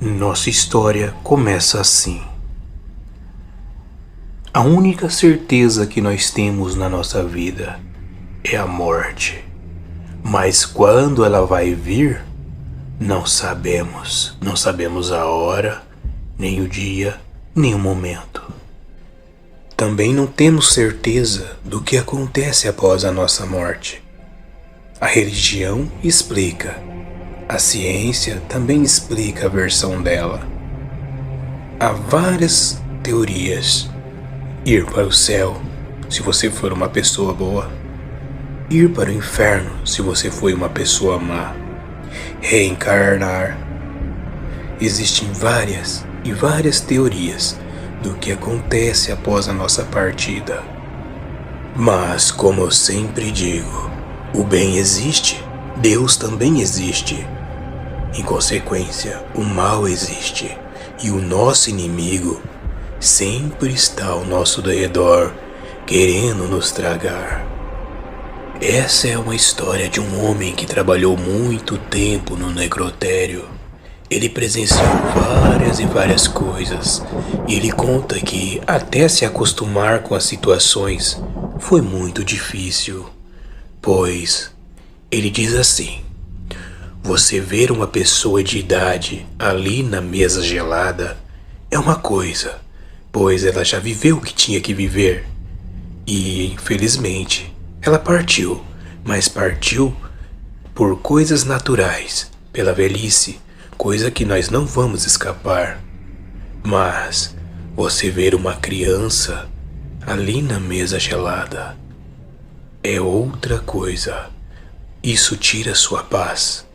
Nossa história começa assim. A única certeza que nós temos na nossa vida é a morte. Mas quando ela vai vir, não sabemos. Não sabemos a hora, nem o dia, nem o momento. Também não temos certeza do que acontece após a nossa morte. A religião explica. A ciência também explica a versão dela. Há várias teorias. Ir para o céu, se você for uma pessoa boa. Ir para o inferno, se você foi uma pessoa má. Reencarnar. Existem várias e várias teorias do que acontece após a nossa partida. Mas, como eu sempre digo, o bem existe, Deus também existe. Em consequência, o mal existe e o nosso inimigo sempre está ao nosso redor, querendo nos tragar. Essa é uma história de um homem que trabalhou muito tempo no necrotério. Ele presenciou várias e várias coisas, e ele conta que até se acostumar com as situações foi muito difícil, pois ele diz assim: você ver uma pessoa de idade ali na mesa gelada é uma coisa, pois ela já viveu o que tinha que viver. E, infelizmente, ela partiu, mas partiu por coisas naturais, pela velhice, coisa que nós não vamos escapar. Mas você ver uma criança ali na mesa gelada é outra coisa. Isso tira sua paz.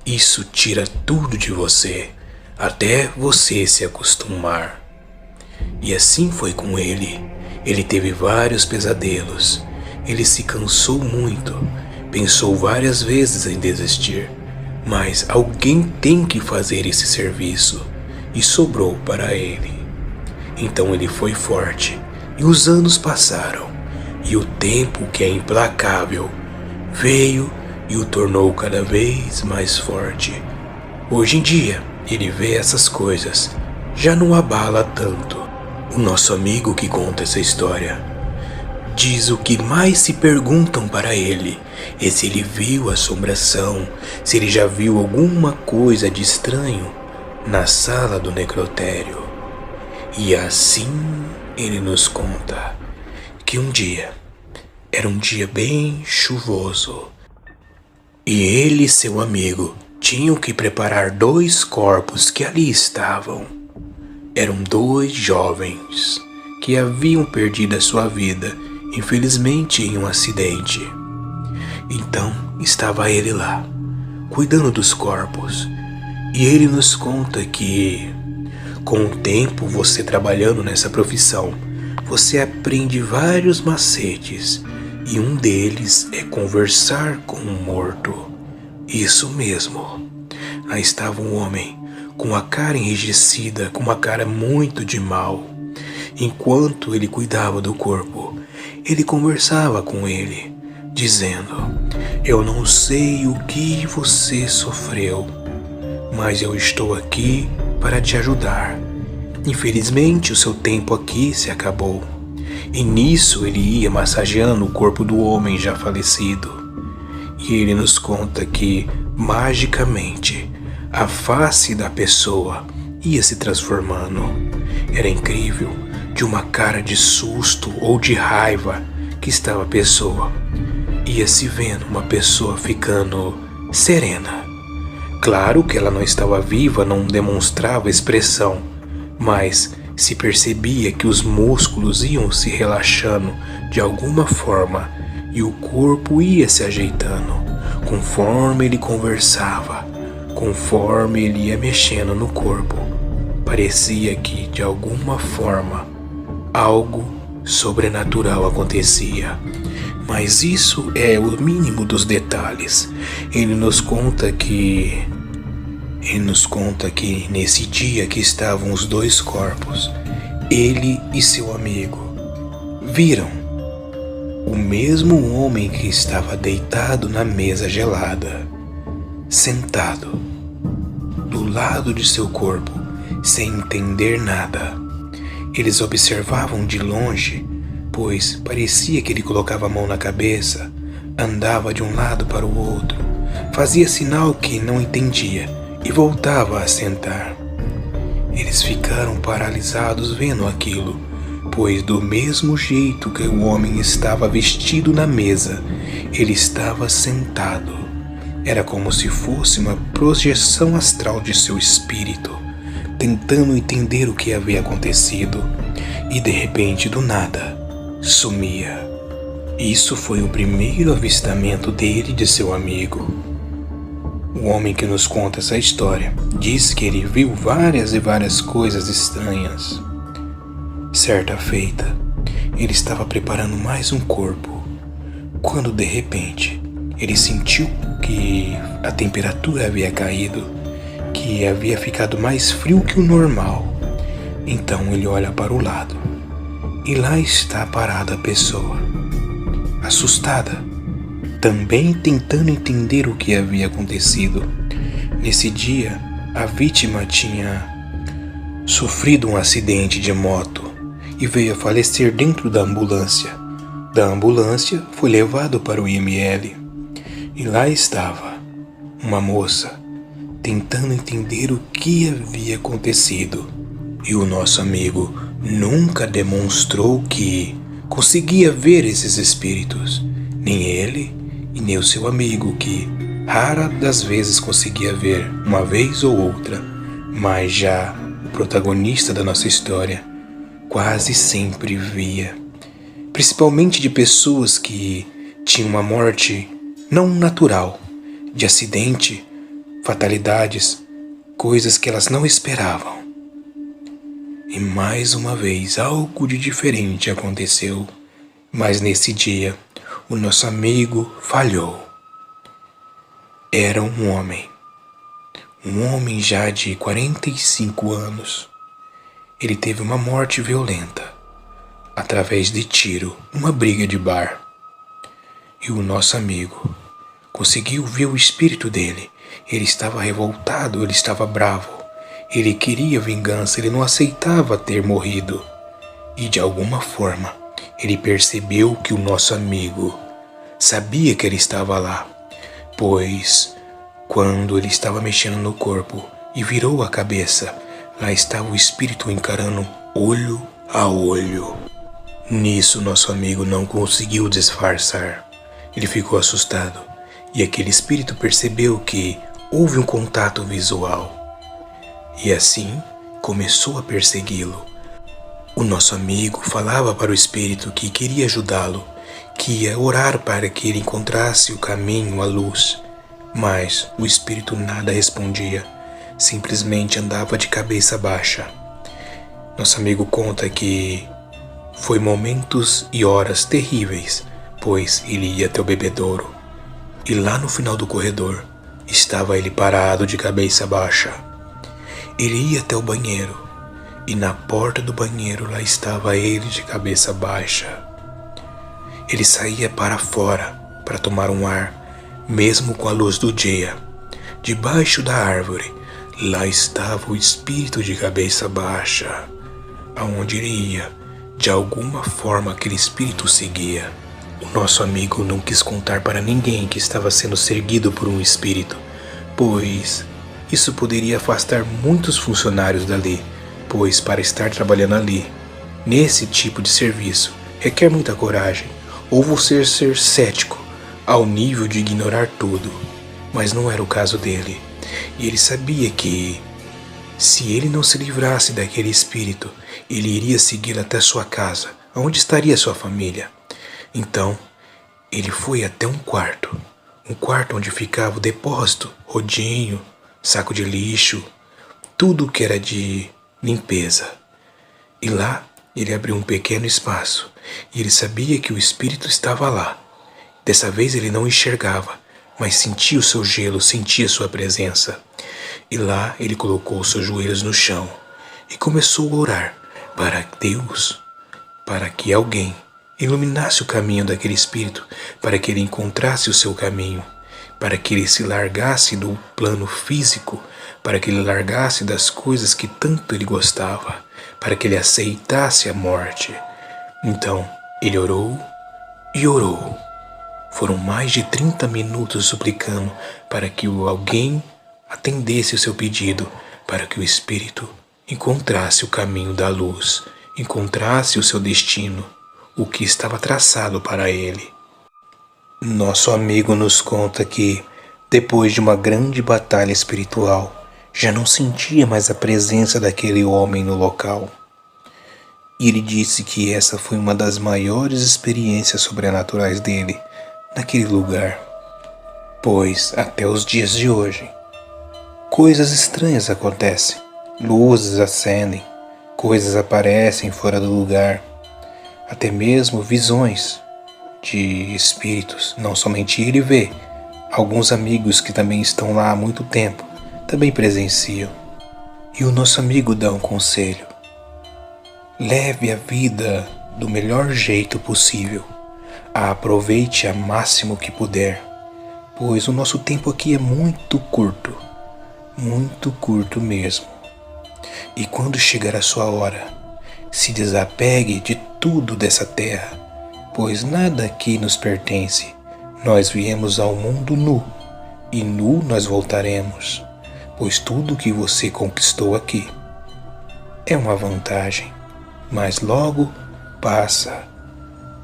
Isso tira tudo de você, até você se acostumar. E assim foi com ele. Ele teve vários pesadelos. Ele se cansou muito. Pensou várias vezes em desistir. Mas alguém tem que fazer esse serviço. E sobrou para ele. Então ele foi forte. E os anos passaram. E o tempo, que é implacável, veio e o tornou cada vez mais forte. Hoje em dia, ele vê essas coisas. Já não abala tanto. O nosso amigo que conta essa história diz o que mais se perguntam para ele é se ele viu assombração, se ele já viu alguma coisa de estranho na sala do necrotério. E assim ele nos conta que um dia, era um dia bem chuvoso, e ele e seu amigo tinham que preparar 2 corpos que ali estavam. Eram 2 jovens que haviam perdido a sua vida, infelizmente, em um acidente. Então estava ele lá, cuidando dos corpos. E ele nos conta que, com o tempo, você trabalhando nessa profissão, você aprende vários macetes. E um deles é conversar com o morto. Isso mesmo. Aí estava um homem com a cara enrijecida, com uma cara muito de mal. Enquanto ele cuidava do corpo, ele conversava com ele, dizendo: eu não sei o que você sofreu, mas eu estou aqui para te ajudar. Infelizmente, o seu tempo aqui se acabou. E nisso ele ia massageando o corpo do homem já falecido. E ele nos conta que, magicamente, a face da pessoa ia se transformando. Era incrível, de uma cara de susto ou de raiva que estava a pessoa. Ia se vendo uma pessoa ficando serena. Claro que ela não estava viva, não demonstrava expressão, mas se percebia que os músculos iam se relaxando de alguma forma e o corpo ia se ajeitando conforme ele conversava, conforme ele ia mexendo no corpo. Parecia que, de alguma forma, algo sobrenatural acontecia. Mas isso é o mínimo dos detalhes. Ele nos conta que nesse dia que estavam os 2 corpos, ele e seu amigo viram o mesmo homem que estava deitado na mesa gelada, sentado do lado de seu corpo, sem entender nada. Eles observavam de longe, pois parecia que ele colocava a mão na cabeça, andava de um lado para o outro, fazia sinal que não entendia e voltava a sentar. Eles ficaram paralisados vendo aquilo, pois do mesmo jeito que o homem estava vestido na mesa, ele estava sentado. Era como se fosse uma projeção astral de seu espírito, tentando entender o que havia acontecido, e de repente, do nada, sumia. Isso foi o primeiro avistamento dele e de seu amigo. O homem que nos conta essa história diz que ele viu várias e várias coisas estranhas. Certa feita, ele estava preparando mais um corpo, quando de repente ele sentiu que a temperatura havia caído, que havia ficado mais frio que o normal. Então ele olha para o lado e lá está parada a pessoa, assustada, também tentando entender o que havia acontecido. Nesse dia, a vítima tinha sofrido um acidente de moto e veio a falecer dentro da ambulância. Da ambulância, foi levado para o IML. E lá estava uma moça tentando entender o que havia acontecido. E o nosso amigo nunca demonstrou que conseguia ver esses espíritos. Nem ele e nem o seu amigo, que rara das vezes conseguia ver uma vez ou outra. Mas já o protagonista da nossa história quase sempre via. Principalmente de pessoas que tinham uma morte não natural, de acidente, fatalidades, coisas que elas não esperavam. E mais uma vez algo de diferente aconteceu, mas nesse dia o nosso amigo falhou. Era um homem já de 45 anos. Ele teve uma morte violenta, através de tiro, numa briga de bar. E o nosso amigo conseguiu ver o espírito dele. Ele estava revoltado, ele estava bravo. Ele queria vingança, ele não aceitava ter morrido. E de alguma forma, ele percebeu que o nosso amigo sabia que ele estava lá, pois quando ele estava mexendo no corpo e virou a cabeça, lá estava o espírito encarando olho a olho. Nisso, nosso amigo não conseguiu disfarçar. Ele ficou assustado e aquele espírito percebeu que houve um contato visual. E assim começou a persegui-lo. O nosso amigo falava para o espírito que queria ajudá-lo, que ia orar para que ele encontrasse o caminho, a luz. Mas o espírito nada respondia, simplesmente andava de cabeça baixa. Nosso amigo conta que foi momentos e horas terríveis, pois ele ia até o bebedouro. E lá no final do corredor estava ele parado de cabeça baixa. Ele ia até o banheiro, e na porta do banheiro lá estava ele de cabeça baixa. Ele saía para fora para tomar um ar, mesmo com a luz do dia. Debaixo da árvore, lá estava o espírito de cabeça baixa. Aonde ele ia, de alguma forma aquele espírito seguia. O nosso amigo não quis contar para ninguém que estava sendo seguido por um espírito, pois isso poderia afastar muitos funcionários dali, pois para estar trabalhando ali, nesse tipo de serviço, requer muita coragem, ou você ser cético, ao nível de ignorar tudo. Mas não era o caso dele, e ele sabia que, se ele não se livrasse daquele espírito, ele iria segui-lo até sua casa, onde estaria sua família. Então, ele foi até um quarto onde ficava o depósito, rodinho, saco de lixo, tudo que era de limpeza. E lá ele abriu um pequeno espaço e ele sabia que o espírito estava lá. Dessa vez ele não enxergava, mas sentia o seu gelo, sentia sua presença. E lá ele colocou os seus joelhos no chão e começou a orar para Deus, para que alguém iluminasse o caminho daquele espírito, para que ele encontrasse o seu caminho, para que ele se largasse do plano físico, para que ele largasse das coisas que tanto ele gostava, para que ele aceitasse a morte. Então, ele orou e orou. Foram mais de 30 minutos suplicando para que alguém atendesse o seu pedido, para que o espírito encontrasse o caminho da luz, encontrasse o seu destino, o que estava traçado para ele. Nosso amigo nos conta que, depois de uma grande batalha espiritual, já não sentia mais a presença daquele homem no local. E ele disse que essa foi uma das maiores experiências sobrenaturais dele naquele lugar, pois até os dias de hoje, coisas estranhas acontecem, luzes acendem, coisas aparecem fora do lugar, até mesmo visões de espíritos. Não somente ele vê, alguns amigos que também estão lá há muito tempo também presenciam. E o nosso amigo dá um conselho: leve a vida do melhor jeito possível, aproveite ao máximo que puder, pois o nosso tempo aqui é muito curto mesmo. E quando chegar a sua hora, se desapegue de tudo dessa terra, pois nada aqui nos pertence. Nós viemos ao mundo nu, e nu nós voltaremos, pois tudo que você conquistou aqui é uma vantagem, mas logo passa.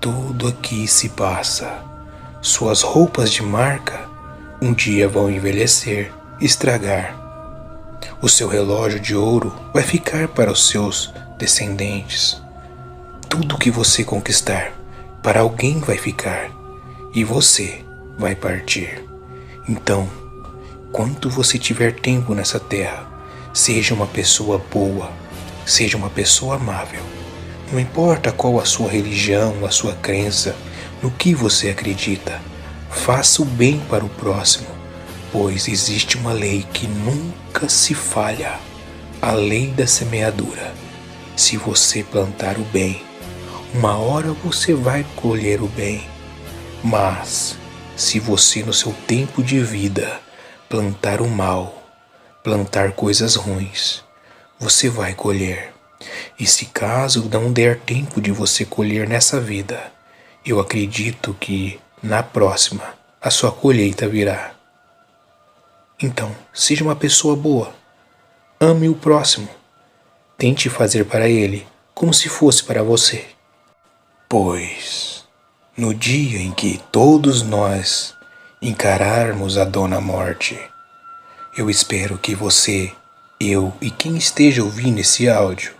Tudo aqui se passa. Suas roupas de marca um dia vão envelhecer, estragar. O seu relógio de ouro vai ficar para os seus descendentes. Tudo que você conquistar, para alguém vai ficar, e você vai partir. Então, quando você tiver tempo nessa terra, seja uma pessoa boa, seja uma pessoa amável. Não importa qual a sua religião, a sua crença, no que você acredita, faça o bem para o próximo, pois existe uma lei que nunca se falha, a lei da semeadura. Se você plantar o bem, uma hora você vai colher o bem, mas se você no seu tempo de vida plantar o mal, plantar coisas ruins, você vai colher. E se caso não der tempo de você colher nessa vida, eu acredito que na próxima a sua colheita virá. Então, seja uma pessoa boa, ame o próximo, tente fazer para ele como se fosse para você. Pois, no dia em que todos nós encararmos a Dona Morte, eu espero que você, eu e quem esteja ouvindo esse áudio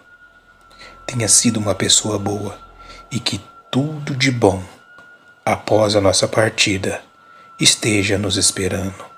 tenha sido uma pessoa boa e que tudo de bom, após a nossa partida, esteja nos esperando.